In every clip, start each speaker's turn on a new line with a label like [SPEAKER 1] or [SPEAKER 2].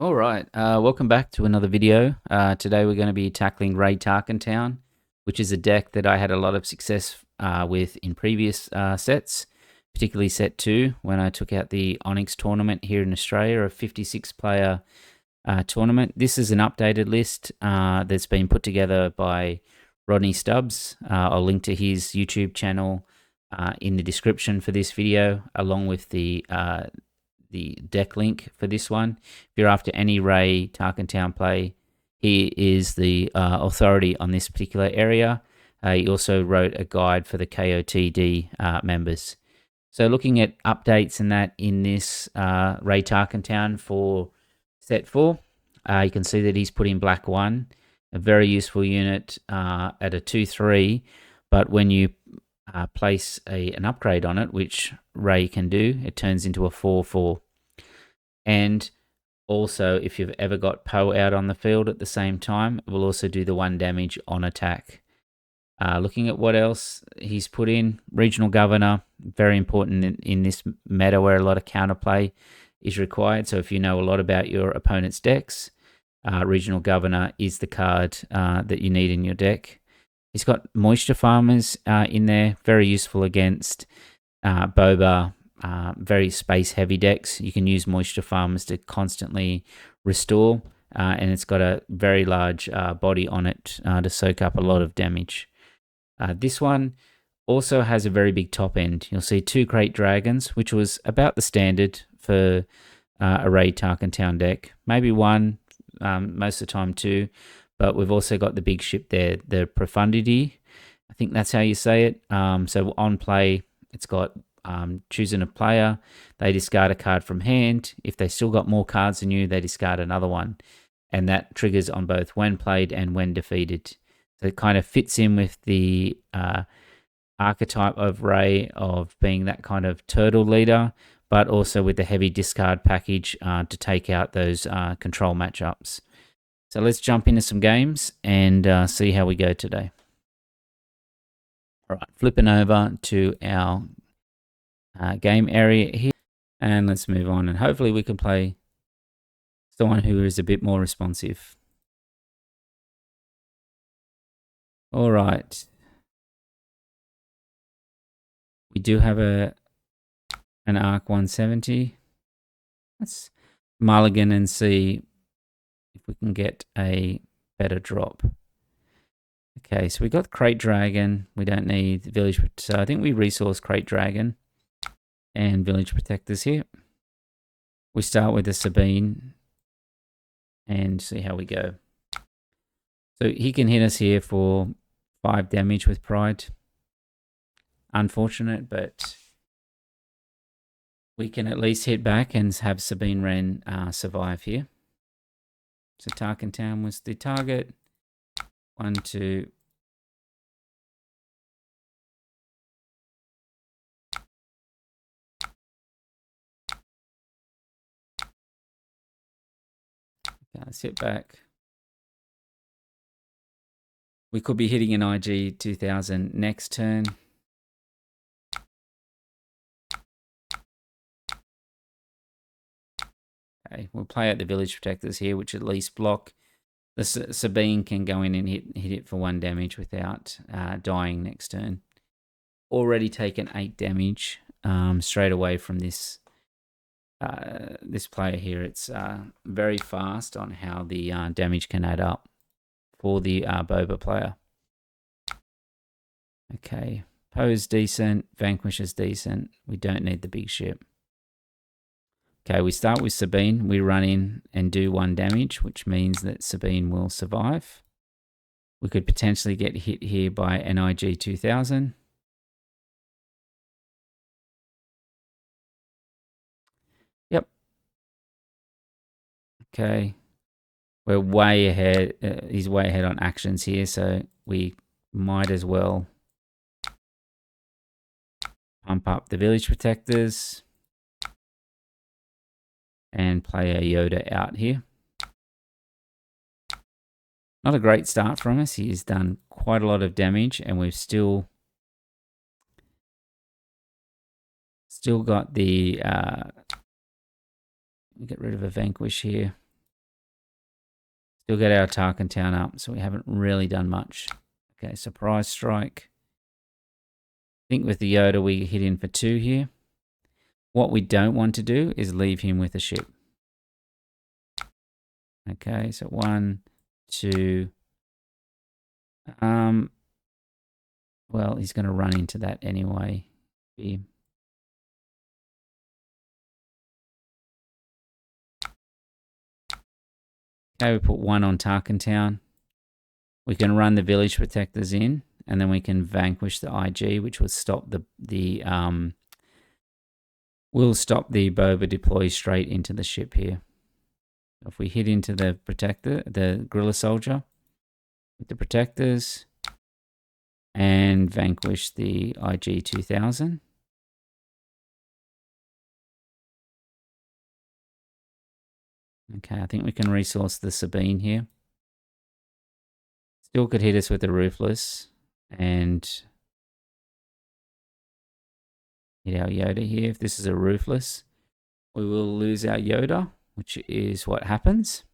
[SPEAKER 1] All right, welcome back to another video. Today we're going to be tackling Rey TarkinTown, which is a deck that I had a lot of success with in previous sets, particularly set 2 when I took out the Onyx tournament here in Australia, a 56-player tournament. This is an updated list that's been put together by Rodney Stubbs. I'll link to his YouTube channel in the description for this video, along with the deck link for this one. If you're after any Rey TarkinTown play, he is the authority on this particular area. He also wrote a guide for the KOTD members. So looking at updates and that in this Rey TarkinTown for set 4, you can see that he's put in black 1, a very useful unit at a 2-3, but when you place an upgrade on it, which Rey can do, it turns into a 4-4. And also, if you've ever got Poe out on the field at the same time, it will also do the 1 damage on attack. Looking at what else he's put in, Regional Governor, very important in this meta where a lot of counterplay is required. So if you know a lot about your opponent's decks, Regional Governor is the card that you need in your deck. He's got Moisture Farmers in there, very useful against Boba, very space heavy decks. You can use Moisture Farmers to constantly restore, and it's got a very large body on it to soak up a lot of damage. This one also has a very big top end. You'll see 2 Crate Dragons, which was about the standard for a Rey TarkinTown deck. Maybe 1, most of the time 2. But we've also got the big ship there, the Profundity. I think that's how you say it. So on play, it's got choosing a player. They discard a card from hand. If they still got more cards than you, they discard another one. And that triggers on both when played and when defeated. So it kind of fits in with the archetype of Rey of being that kind of turtle leader, but also with the heavy discard package to take out those control matchups. So let's jump into some games and see how we go today. All right, flipping over to our game area here, and let's move on. And hopefully we can play someone who is a bit more responsive. All right. We do have an Arc 170. Let's mulligan and see if we can get a better drop. Okay, so we got Crate Dragon. We don't need Village. So I think we resource Crate Dragon and Village Protectors here. We start with the Sabine and see how we go. So he can hit us here for 5 damage with Pride. Unfortunate, but we can at least hit back and have Sabine Wren survive here. So TarkinTown was the target. 1, 2. Okay, let's hit back. We could be hitting an IG 2000 next turn. Okay, we'll play out the Village Protectors here, which at least block. The Sabine can go in and hit it for 1 damage without dying next turn. Already taken 8 damage straight away from this player here. It's very fast on how the damage can add up for the Boba player. Okay, Poe's decent, Vanquish is decent. We don't need the big ship. Okay, we start with Sabine. We run in and do 1 damage, which means that Sabine will survive. We could potentially get hit here by an IG 2000. Yep. Okay. We're way ahead. He's way ahead on actions here, so we might as well pump up the Village Protectors and play a Yoda out here. Not a great start from us. He's done quite a lot of damage, and we've still got the get rid of a Vanquish here. Still get our TarkinTown up, so we haven't really done much. Okay, surprise strike. I think with the Yoda we hit in for 2 here. What we don't want to do is leave him with a ship. Okay, so 1, 2. Well, he's going to run into that anyway. Okay, we put 1 on Tarkintown. We can run the village protectors in, and then we can vanquish the IG, which would stop will stop the Boba deploy straight into the ship here. If we hit into the protector, the guerrilla soldier with the protectors, and vanquish the IG 2000. Okay, I think we can resource the Sabine here. Still could hit us with the Ruthless and hit our Yoda here. If this is a Ruthless, we will lose our Yoda, which is what happens.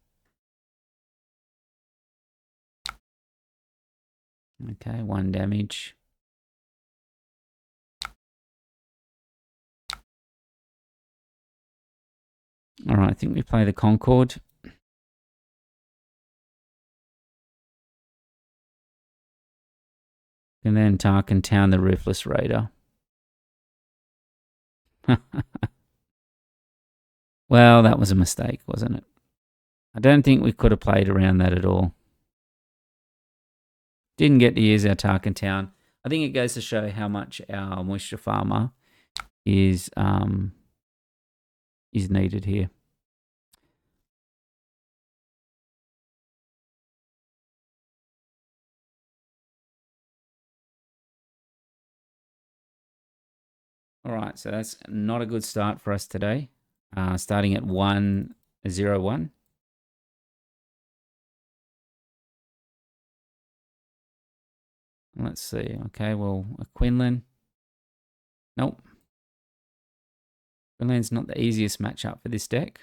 [SPEAKER 1] Okay, 1 damage. All right, I think we play the Concorde. And then Tarkintown the Ruthless Raider. Well, that was a mistake, wasn't it? I don't think we could have played around that at all. Didn't get to use our Tarkintown. I think it goes to show how much our moisture farmer is needed here. All right, so that's not a good start for us today. Starting at 1-0-1. Let's see. Okay, well, a Quinlan. Nope. Quinlan's not the easiest matchup for this deck.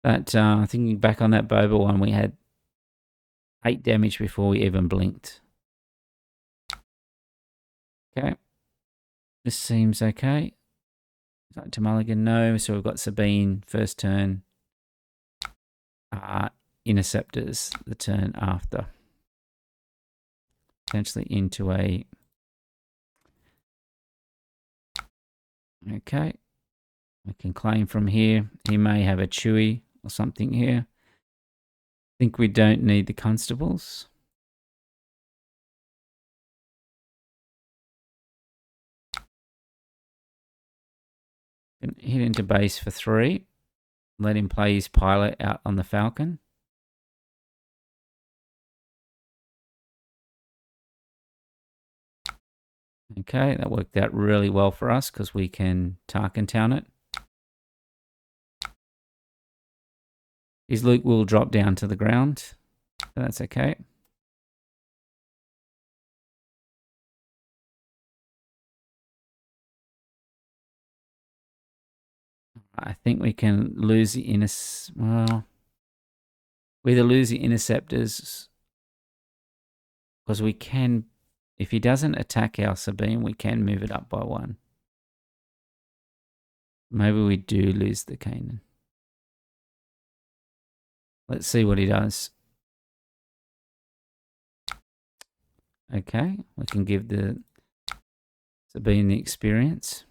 [SPEAKER 1] But thinking back on that Boba one, we had 8 damage before we even blinked. Okay. This seems okay. To Mulligan, no. So we've got Sabine first turn. Interceptors the turn after. Potentially into a... Okay. We can claim from here. He may have a Chewie or something here. I think we don't need the constables. Can hit into base for 3. Let him play his pilot out on the Falcon. Okay, that worked out really well for us because we can TarkinTown it. His Luke will drop down to the ground. But that's okay. I think we can lose the well, we either lose the interceptors because we can, if he doesn't attack our Sabine, we can move it up by 1. Maybe we do lose the Kanan. Let's see what he does. Okay, we can give the Sabine the experience.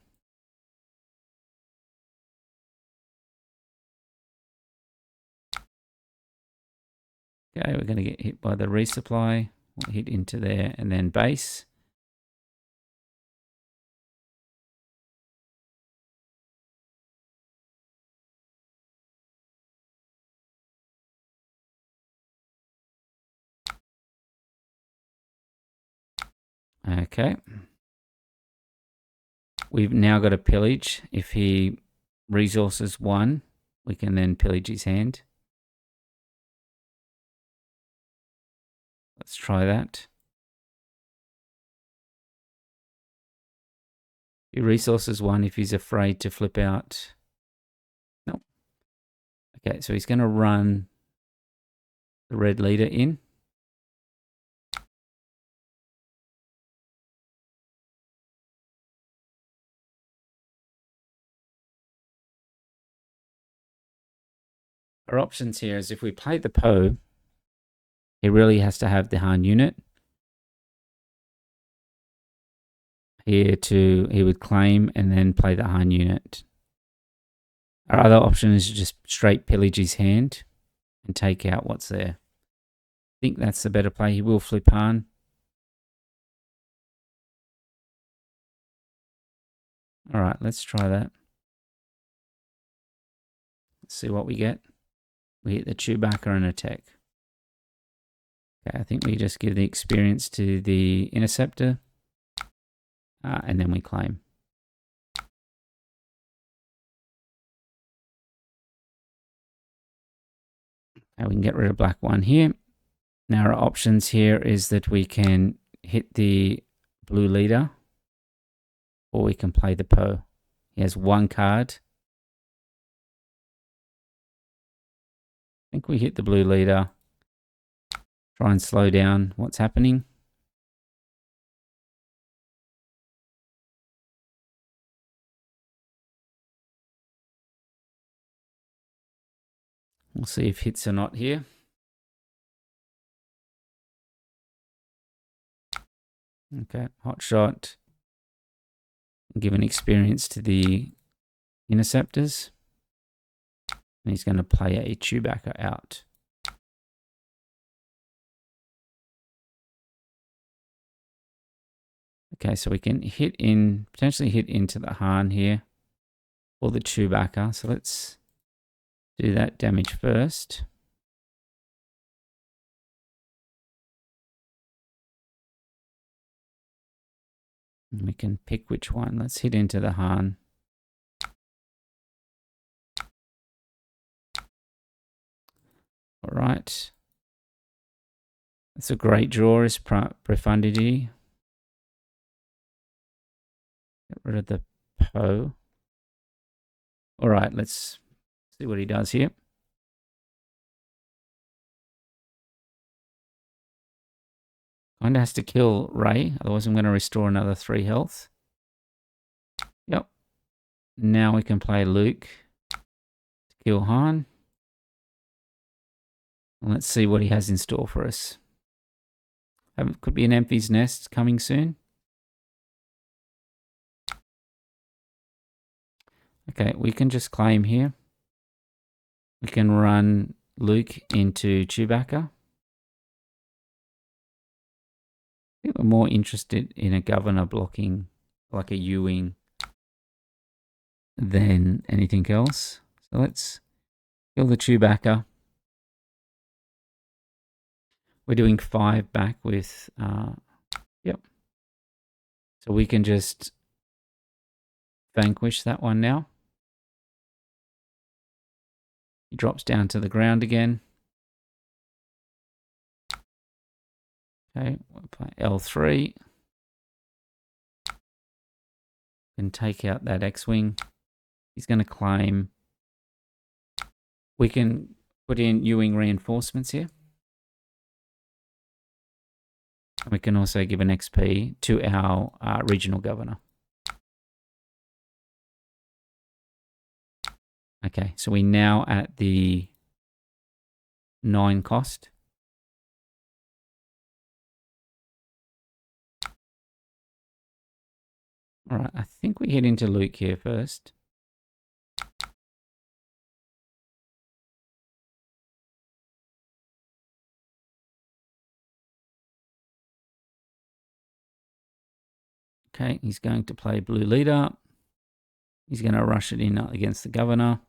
[SPEAKER 1] Okay, we're going to get hit by the resupply. We'll hit into there and then base. Okay. We've now got a pillage. If he resources 1, we can then pillage his hand. Let's try that. He resources 1 if he's afraid to flip out. Nope. Okay, so he's going to run the red leader in. Our options here is if we play the Poe, he really has to have the Han unit. Here he would claim and then play the Han unit. Our other option is to just straight pillage his hand and take out what's there. I think that's the better play. He will flip Han. All right, let's try that. Let's see what we get. We hit the Chewbacca and attack. Okay, I think we just give the experience to the Interceptor. And then we claim. We can get rid of black 1 here. Now our options here is that we can hit the blue leader, or we can play the Poe. He has 1 card. I think we hit the blue leader. Try and slow down what's happening. We'll see if hits or not here. Okay, hot shot. Give an experience to the Interceptors. And he's going to play a Chewbacca out. Okay, so we can potentially hit into the Han here, or the Chewbacca. So let's do that damage first. And we can pick which one. Let's hit into the Han. All right. That's a great draw, is Profundity. Get rid of the Poe. All right, let's see what he does here. Kinda has to kill Rey, otherwise I'm going to restore another 3 health. Yep. Now we can play Luke to kill Han. And let's see what he has in store for us. Could be an Emphy's Nest coming soon. Okay, we can just claim here. We can run Luke into Chewbacca. I think we're more interested in a governor blocking, like a U-wing, than anything else. So let's kill the Chewbacca. We're doing 5 back with, yep. So we can just vanquish that one now. He drops down to the ground again. Okay, we'll play L3. And take out that X-Wing. He's going to claim. We can put in U-wing reinforcements here. And we can also give an XP to our regional governor. Okay, so we're now at the 9 cost. All right, I think we hit into Luke here first. Okay, he's going to play blue leader. He's going to rush it in against the governor.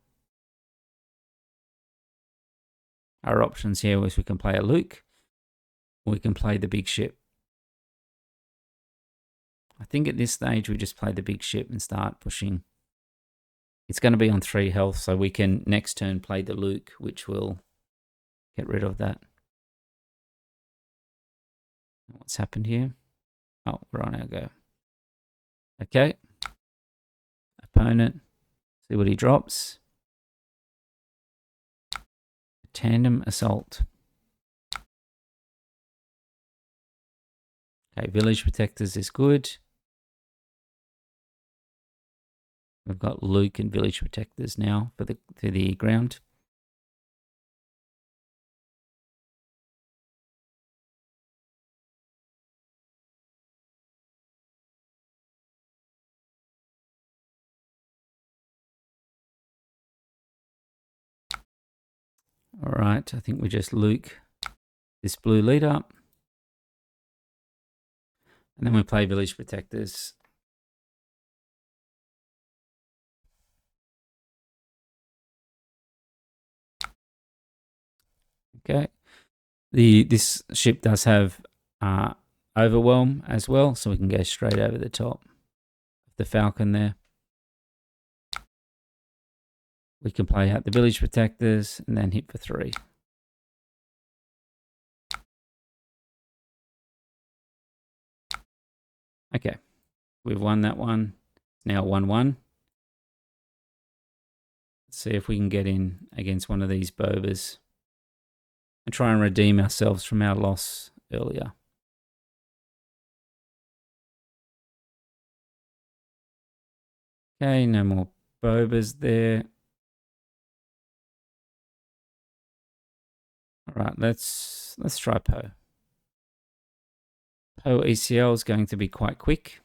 [SPEAKER 1] Our options here was we can play a Luke, or we can play the big ship. I think at this stage we just play the big ship and start pushing. It's going to be on 3 health, so we can next turn play the Luke, which will get rid of that. What's happened here? Oh, we're on our go. Okay, opponent. See what he drops. Tandem assault. Okay, village protectors is good. We've got Luke and village protectors now for the ground. All right, I think we just Luke this blue leader. And then we play village protectors. Okay. This ship does have overwhelm as well, so we can go straight over the top of the Falcon there. We can play out the village protectors and then hit for 3. Okay, we've won that one. It's now 1-1. Let's see if we can get in against one of these Bobas and try and redeem ourselves from our loss earlier. Okay, no more Bobas there. All right, let's try Poe. Poe ECL is going to be quite quick.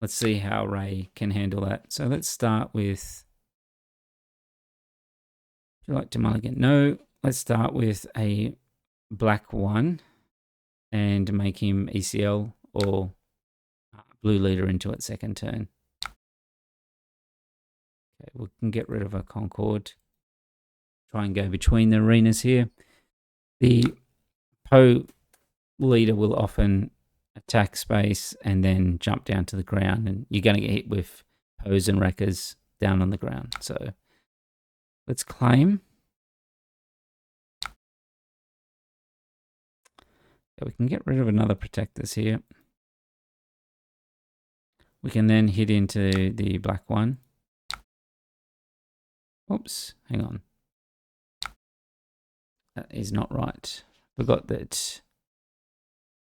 [SPEAKER 1] Let's see how Rey can handle that. So let's start with, would you like to mulligan? No, let's start with a black 1 and make him ECL or blue leader into it second turn. Okay, we can get rid of a Concord. Try and go between the arenas here. The Poe leader will often attack space and then jump down to the ground, and you're going to get hit with Poes and wreckers down on the ground. So let's claim. Yeah, we can get rid of another protectors here. We can then hit into the black 1. Oops, hang on. That is not right. Forgot that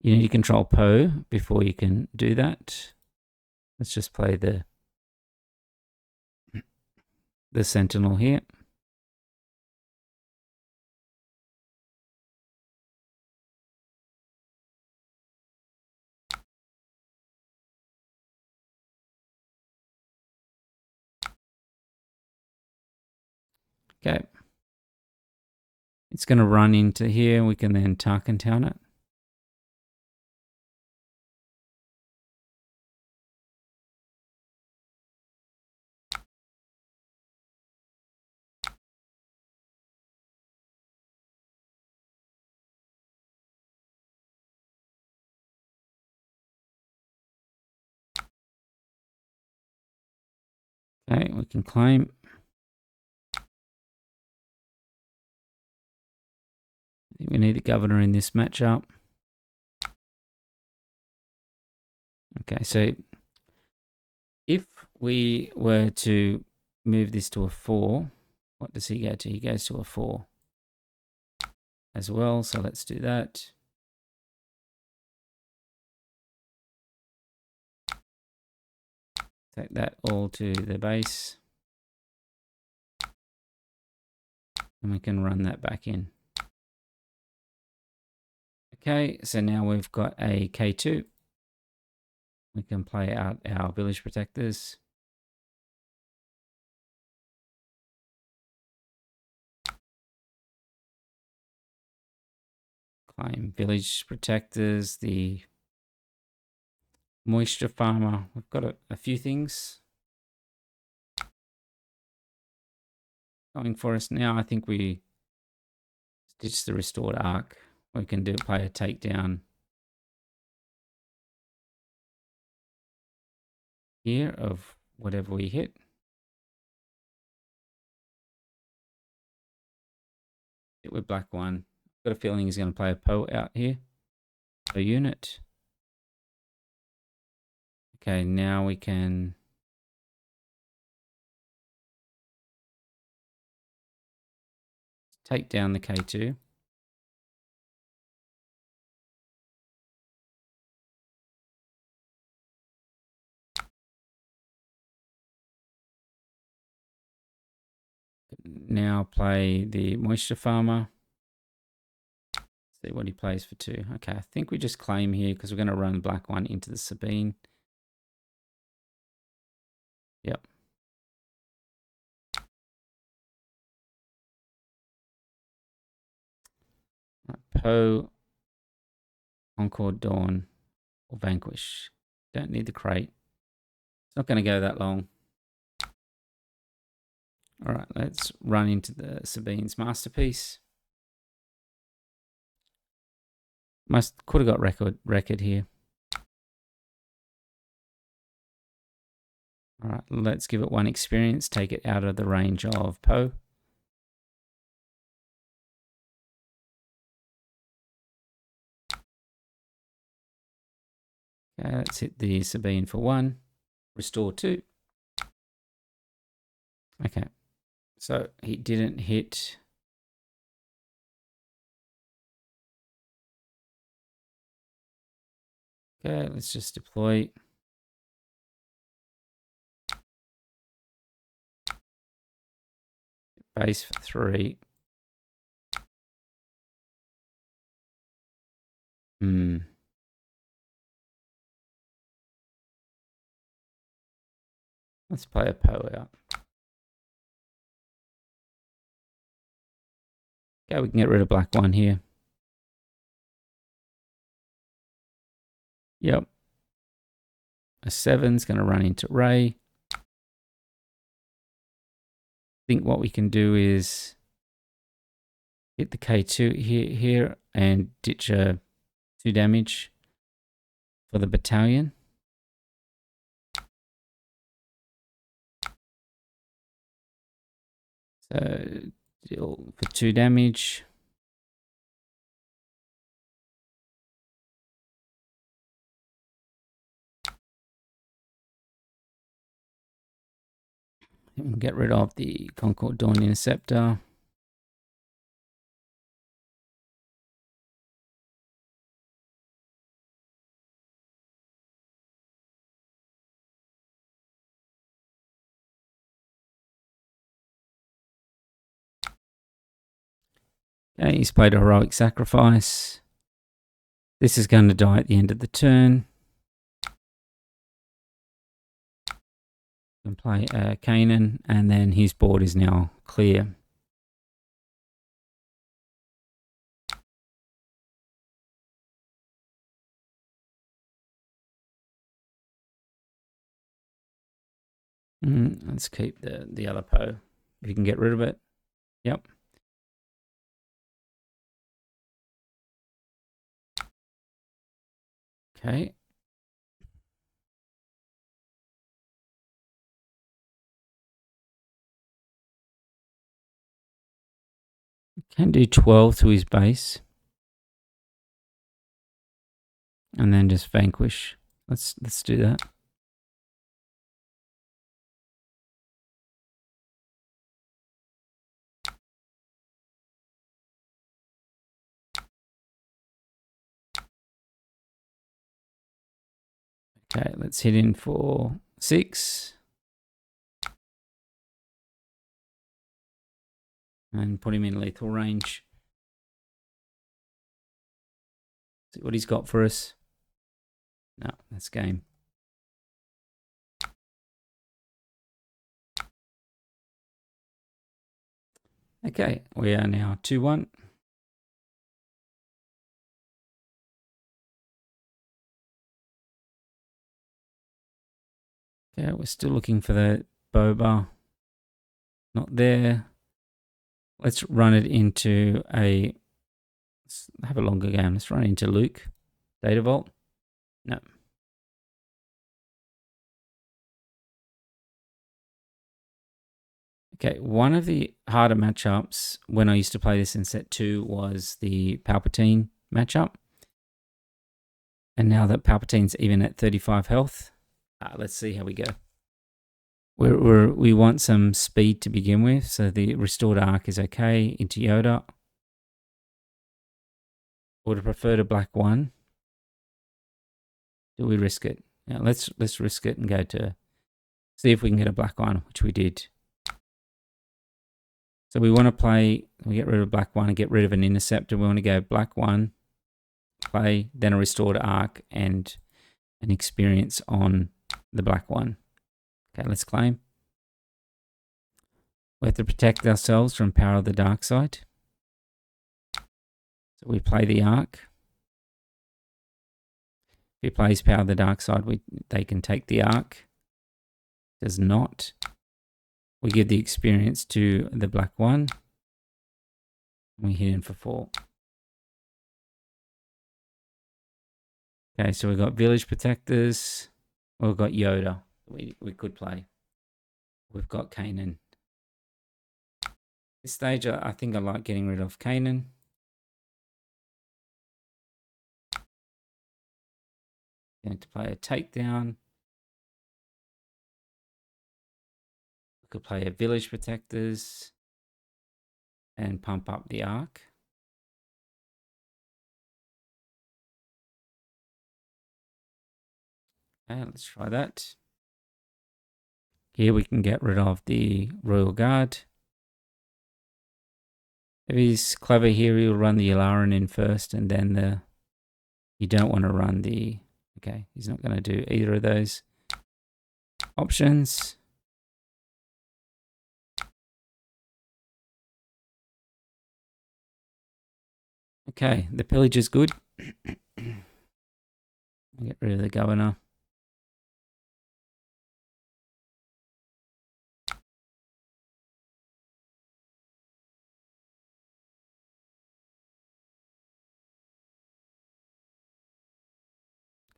[SPEAKER 1] you need to control Poe before you can do that. Let's just play the Sentinel here. Okay. It's going to run into here. We can then TarkinTown it. Okay, we can claim. I think we need a governor in this matchup. Okay, so if we were to move this to a 4, what does he go to? He goes to a 4 as well, so let's do that. Take that all to the base. And we can run that back in. Okay, so now we've got a K2. We can play out our village protectors. Claim village protectors, the moisture farmer. We've got a few things going for us now. I think we ditch the restored arc. We can play a takedown here of whatever we hit. Hit with black 1. Got a feeling he's going to play a Poe out here. A unit. Okay, now we can take down the K2. Now play the Moisture Farmer. See what he plays for 2. Okay, I think we just claim here because we're going to run black 1 into the Sabine. Yep. Poe, Concord, Dawn, or Vanquish. Don't need the crate. It's not going to go that long. All right, let's run into the Sabine's Masterpiece. Could have got record here. All right, let's give it 1 experience. Take it out of the range of Poe. Okay, let's hit the Sabine for 1. Restore 2. Okay, so he didn't hit. Okay, let's just deploy. Base for 3. Let's play a Poe out. Okay, we can get rid of black 1 here. Yep. A 7's going to run into Rey. I think what we can do is hit the K2 here and ditch a 2 damage for the battalion. So deal for 2 damage. And get rid of the Concord Dawn Interceptor. Okay, he's played a Heroic Sacrifice. This is going to die at the end of the turn. Can play Kanan, and then his board is now clear. Let's keep the other Poe. If you can get rid of it. Yep. Okay. Can do 12 to his base. And then just Vanquish. Let's do that. Okay, let's hit in for 6. And put him in lethal range. See what he's got for us. No, that's game. Okay, we are now 2-1. Okay, we're still looking for the Boba. Not there. Let's run it into a... Let's have a longer game. Let's run into Luke. Data Vault. No. Okay, one of the harder matchups when I used to play this in set 2 was the Palpatine matchup. And now that Palpatine's even at 35 health, let's see how we go. We want some speed to begin with, so the restored arc is okay. Into Yoda. Would prefer to black 1. Do we risk it? Now let's risk it and go to see if we can get a black 1, which we did. So we want to play, we get rid of black 1 and get rid of an interceptor. We want to go black 1, play, then a restored arc and an experience on the black 1. Okay, let's claim. We have to protect ourselves from power of the dark side. So we play the arc. If he plays power of the dark side, they can take the arc. Does not. We give the experience to the black 1. We hit him for 4. Okay, so we've got village protectors. We've got Yoda. We could play. We've got Kanan. This stage, I think I like getting rid of Kanan. Going to play a takedown. We could play a village protectors and pump up the arc. Okay, let's try that. Here we can get rid of the Royal Guard. If he's clever here, he'll run the Yularan in first and then you don't want to run the, okay, he's not going to do either of those options. Okay, the pillage is good. Get rid of the governor.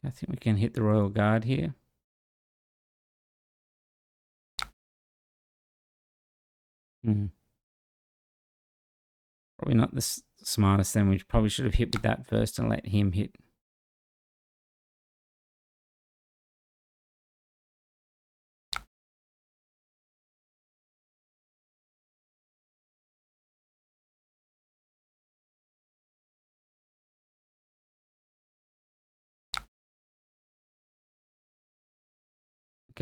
[SPEAKER 1] I think we can hit the Royal Guard here. Probably not the smartest then. We probably should have hit with that first and let him hit.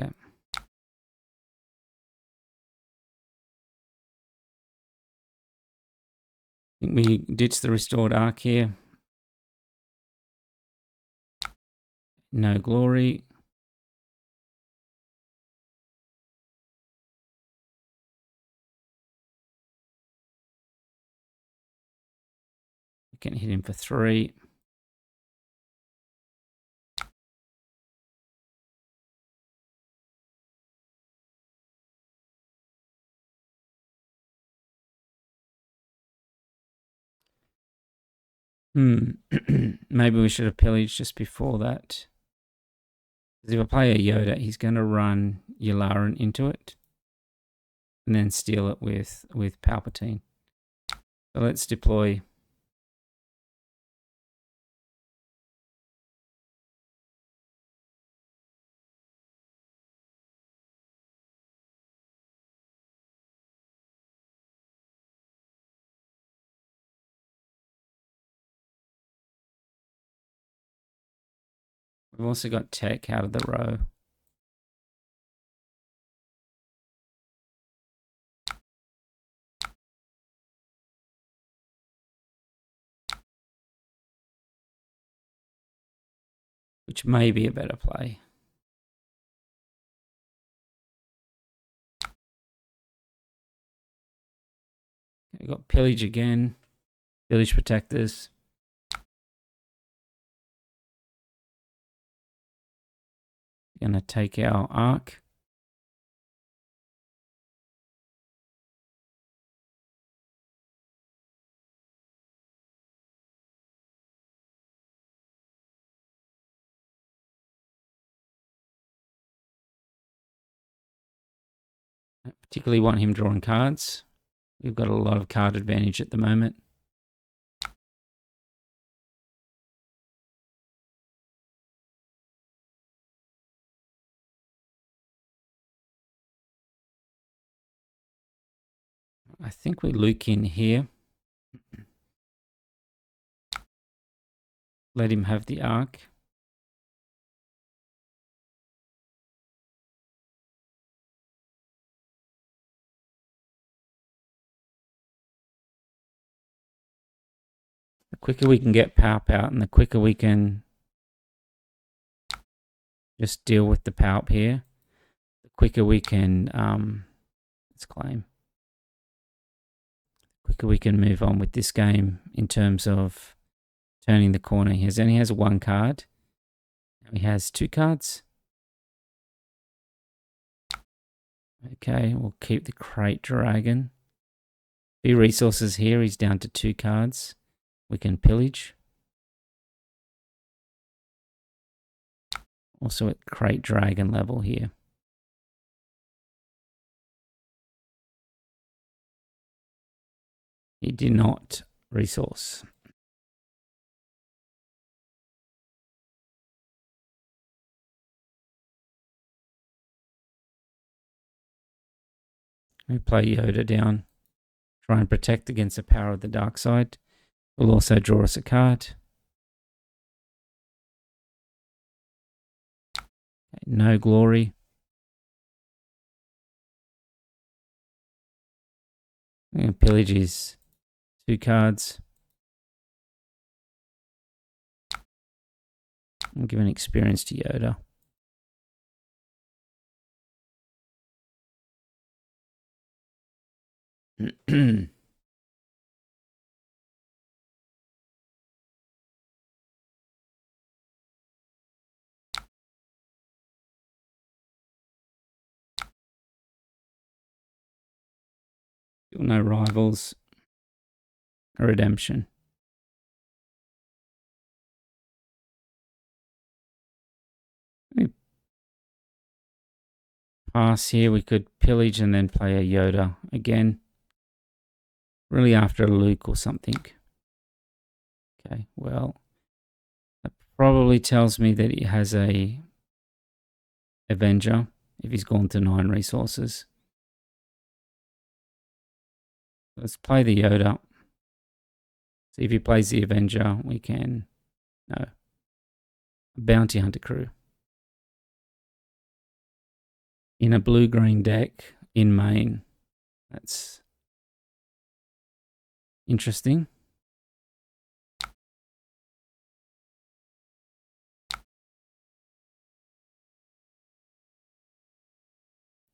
[SPEAKER 1] Okay. I think we ditch the restored arc here. No glory. We can hit him for 3. Maybe we should have pillaged just before that. Because if I play a Yoda, he's going to run Yularan into it. And then steal it with Palpatine. So let's deploy. We've also got tech out of the row. Which may be a better play. We've got pillage again. Village protectors. Gonna take our arc. I particularly want him drawing cards. We've got a lot of card advantage at the moment. I think we Luke in here. Let him have the arc. The quicker we can get Palp out and the quicker we can just deal with the Palp here, the quicker we can, let's claim, the quicker we can move on with this game in terms of turning the corner. He only has one card. Now he has 2 cards. Okay, we'll keep the Crate Dragon. Few resources here, he's down to 2 cards. We can pillage. Also at Crate Dragon level here. He did not resource. We play Yoda down. Try and protect against the power of the dark side. Will also draw us a card. Okay, no glory. And pillage is 2 cards. I'll give an experience to Yoda. No rivals. A redemption. Pass here. We could pillage and then play a Yoda again. Really after a Luke or something. Okay, well, that probably tells me that he has a Avenger if he's gone to 9 resources. Let's play the Yoda. See if he plays the Avenger. We can. No. Bounty Hunter crew. In a blue-green deck in main. That's interesting.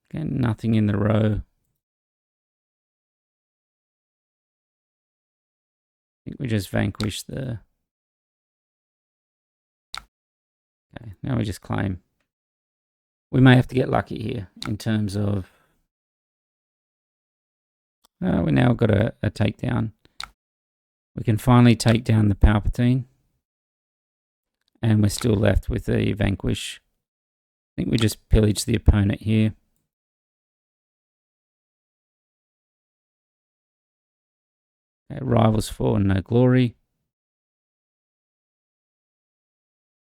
[SPEAKER 1] Again, nothing in the row. I think we just vanquished the... Okay, now we just claim. We may have to get lucky here in terms of... we now got a takedown. We can finally take down the Palpatine. And we're still left with a vanquish. I think we just pillage the opponent here. Okay, rivals for no glory.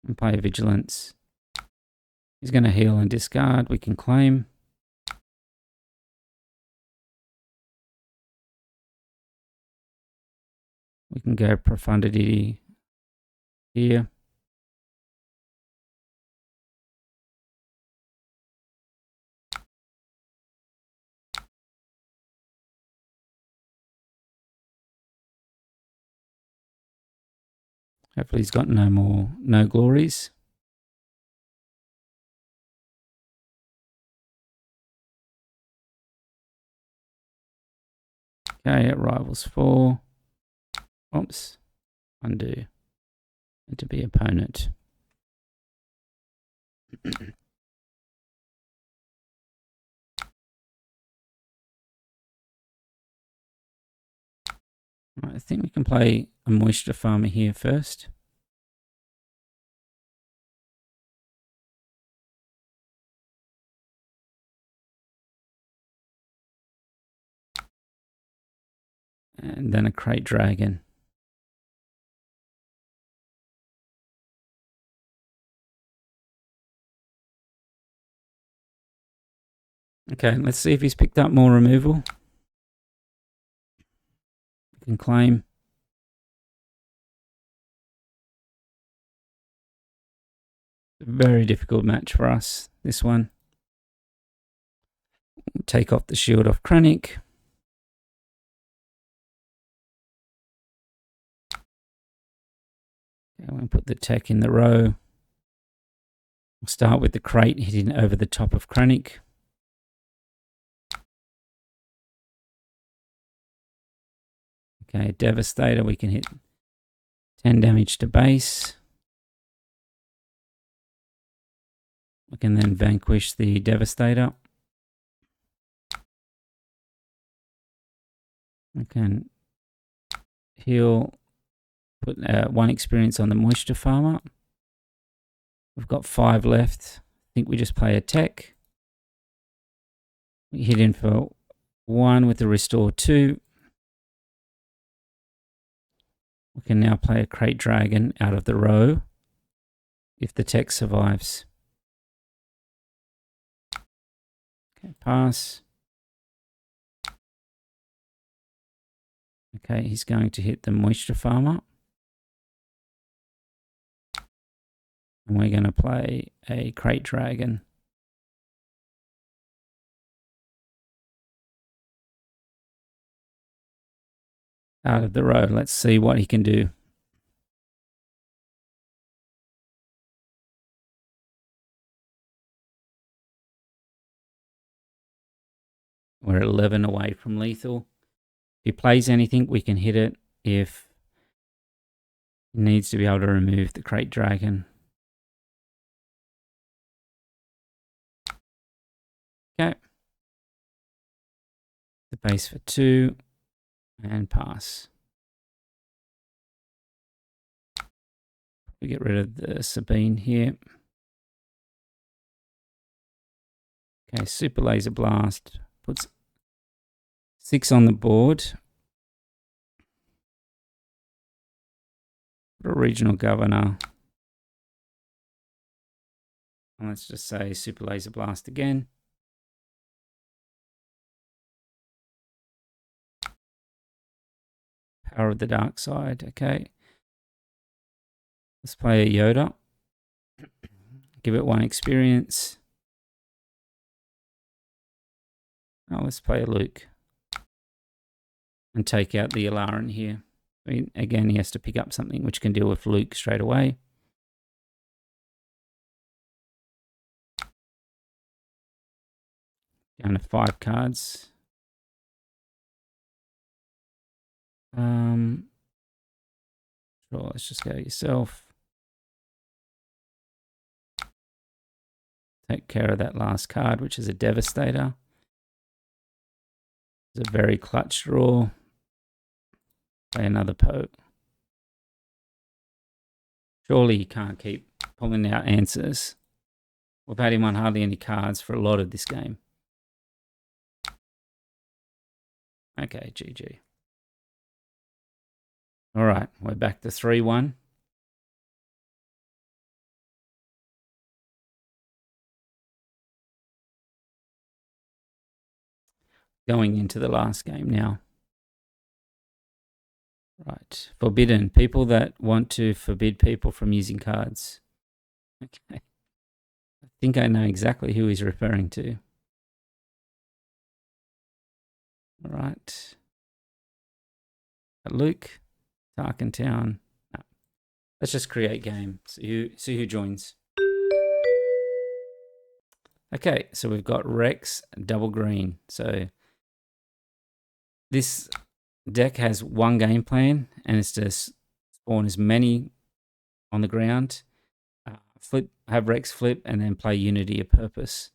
[SPEAKER 1] And play vigilance. He's going to heal and discard. We can claim. We can go profundity here. Hopefully he's got no glories. Okay, at rivals 4. Oops. Undo. And to be opponent. I think we can play a moisture farmer here first. And then a crate dragon. Okay, let's see if he's picked up more removal. can claim. Very difficult match for us, this one. Take off the shield off Krennic. Okay, we'll put the tech in the row. We'll start with the crate hitting over the top of Krennic. Okay, Devastator, we can hit 10 damage to base. We can then vanquish the Devastator. We can heal, put 1 experience on the Moisture Farmer. We've got 5 left. I think we just play a tech. We hit in for 1 with the Restore 2. We can now play a Crate Dragon out of the row if the tech survives. Okay, pass. Okay, he's going to hit the Moisture Farmer. And we're going to play a Crate Dragon. Out of the row. Let's see what he can do. We're 11 away from lethal. If he plays anything, we can hit it. If he needs to be able to remove the Crate Dragon. Okay. The base for 2 and pass. We get rid of the Sabine here. Okay, Super Laser Blast puts 6 on the board. Put a Regional Governor. And let's just say Super Laser Blast again. Power of the Dark Side, okay. Let's play a Yoda. Give it 1 experience. Oh, let's play a Luke. And take out the Ilaran here. I mean, again, he has to pick up something which can deal with Luke straight away. Down to 5 cards. Sure, let's just go yourself. Take care of that last card, which is a Devastator. It's a very clutch draw. Play another Poe. Surely he can't keep pulling out answers. We've had him on hardly any cards for a lot of this game. Okay, GG. All right, we're back to 3-1. Going into the last game now. Right, forbidden. People that want to forbid people from using cards. Okay. I think I know exactly who he's referring to. All right. Luke, TarkinTown. No. Let's just create game. See who joins. Okay, so we've got Rex double green. So this deck has 1 game plan, and it's to spawn as many on the ground, have Rex flip, and then play Unity of Purpose.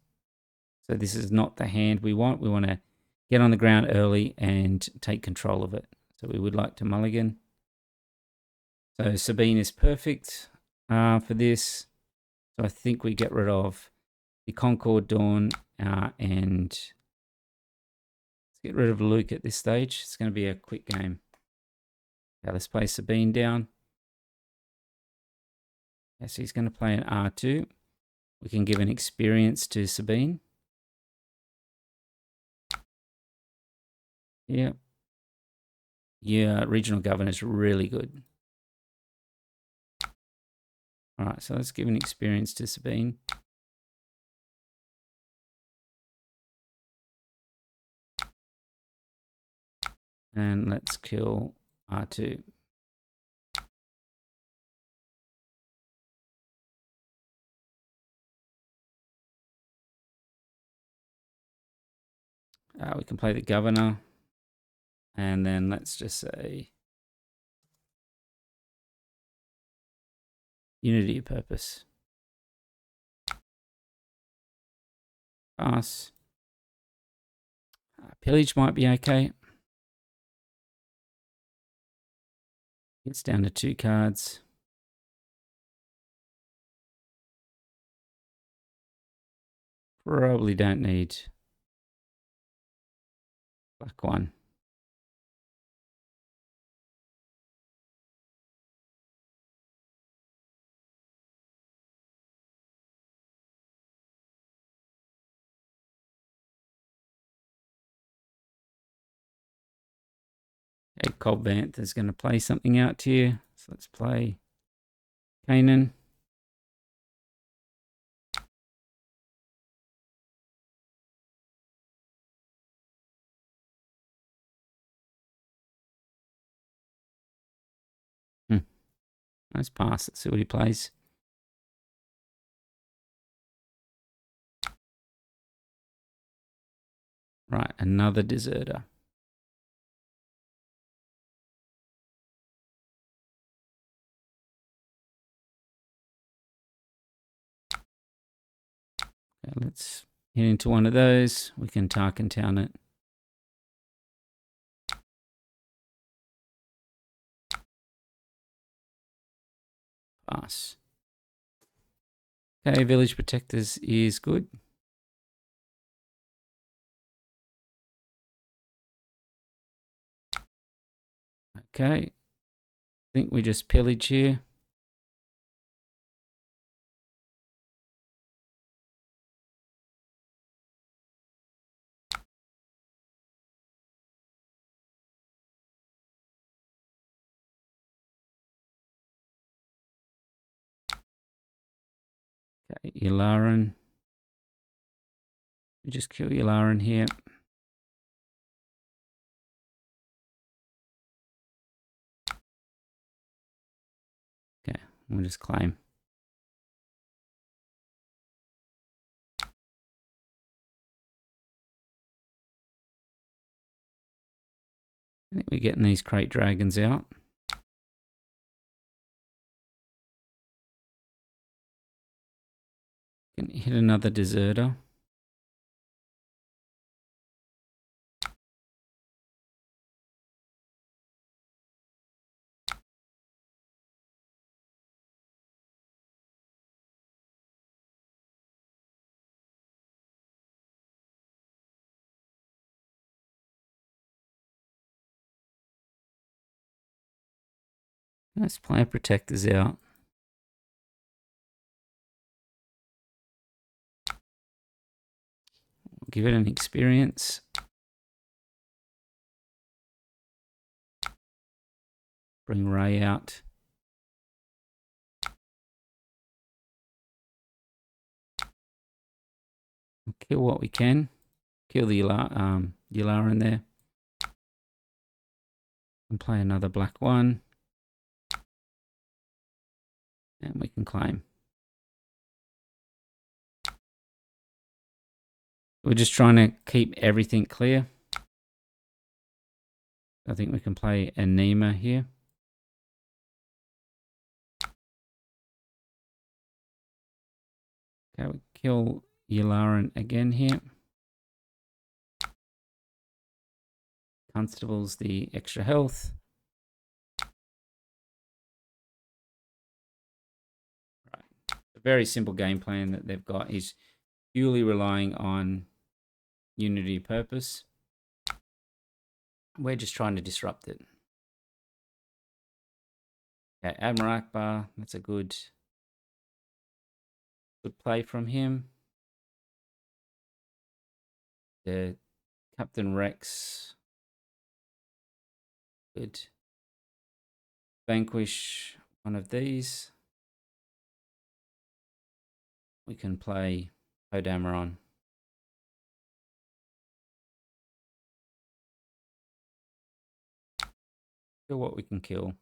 [SPEAKER 1] So this is not the hand we want. We want to get on the ground early and take control of it. So we would like to mulligan. So Sabine is perfect for this. So I think we get rid of the Concord Dawn and let's get rid of Luke at this stage. It's going to be a quick game. Okay, let's play Sabine down. Yes, he's going to play an R2. We can give an experience to Sabine. Yeah. Yeah, regional governor is really good. All right, so let's give an experience to Sabine. And let's kill R2. We can play the governor. And then let's just say unity of purpose. Pass. Pillage might be okay. Gets down to 2 cards. Probably don't need black one. Okay, Cold Vanth is going to play something out here. So let's play Canaan. Nice pass. Let's see what he plays. Right, another deserter. Okay, let's hit into one of those. We can TarkinTown it. Pass. Okay, Village Protectors is good. Okay. I think we just pillage here. Okay, Yularan. We just kill Yularan here. Okay, we'll just claim. I think we're getting these crate dragons out. Can hit another deserter. Let's play protectors out. Give it an experience. Bring Rey out. We'll kill what we can. Kill the Yularan there. And play another black one. And we can claim. We're just trying to keep everything clear. I think we can play Anima here. Okay, we kill Yularan again here. Constable's the extra health. Right. A very simple game plan that they've got is purely relying on unity purpose. We're just trying to disrupt it. Okay, Admiral Akbar, that's a good play from him. The Captain Rex. Good. Vanquish one of these. We can play Podamaron. Kill what we can kill.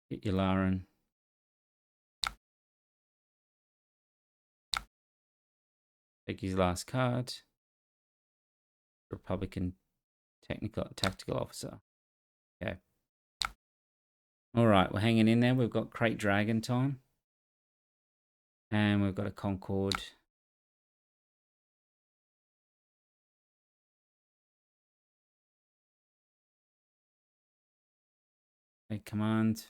[SPEAKER 1] Hit your Laren. Take his last card. Republican Tactical Officer. Okay. All right, we're hanging in there. We've got Crate Dragon time. And we've got a Concord. A command.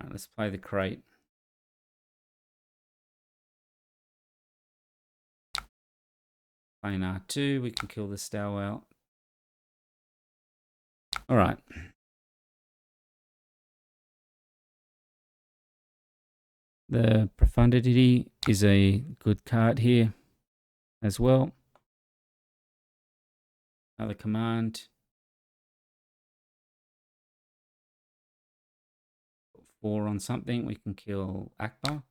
[SPEAKER 1] All right, let's play the crate. Playing R2, we can kill the Stowell. All right. The Profundity is a good card here as well. Another command. 4 on something, we can kill Akbar.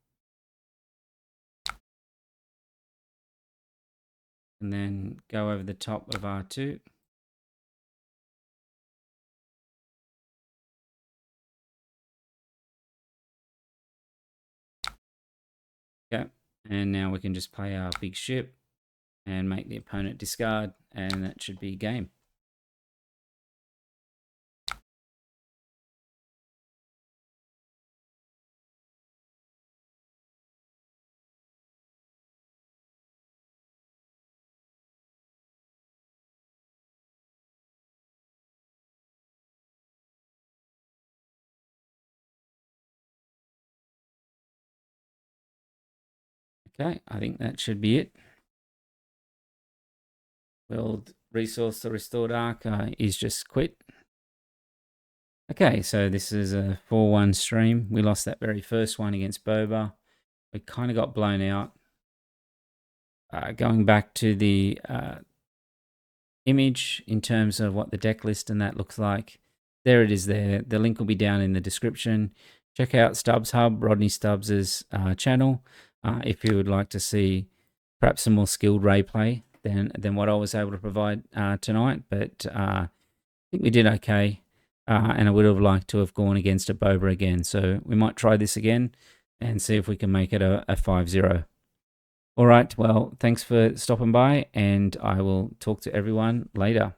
[SPEAKER 1] And then go over the top of R2. Okay, and now we can just play our big ship and make the opponent discard, and that should be game. Okay, I think that should be it. Build resource the restored arc is just quit. Okay, so this is a 4-1 stream. We lost that very first one against Boba. We kind of got blown out. Going back to the image in terms of what the deck list and that looks like, there it is there. The link will be down in the description. Check out Stubbs Hub, Rodney Stubbs's channel, if you would like to see perhaps some more skilled Rey play than what I was able to provide tonight. But I think we did okay, and I would have liked to have gone against a Boba again. So we might try this again and see if we can make it a 5-0. All right, well, thanks for stopping by, and I will talk to everyone later.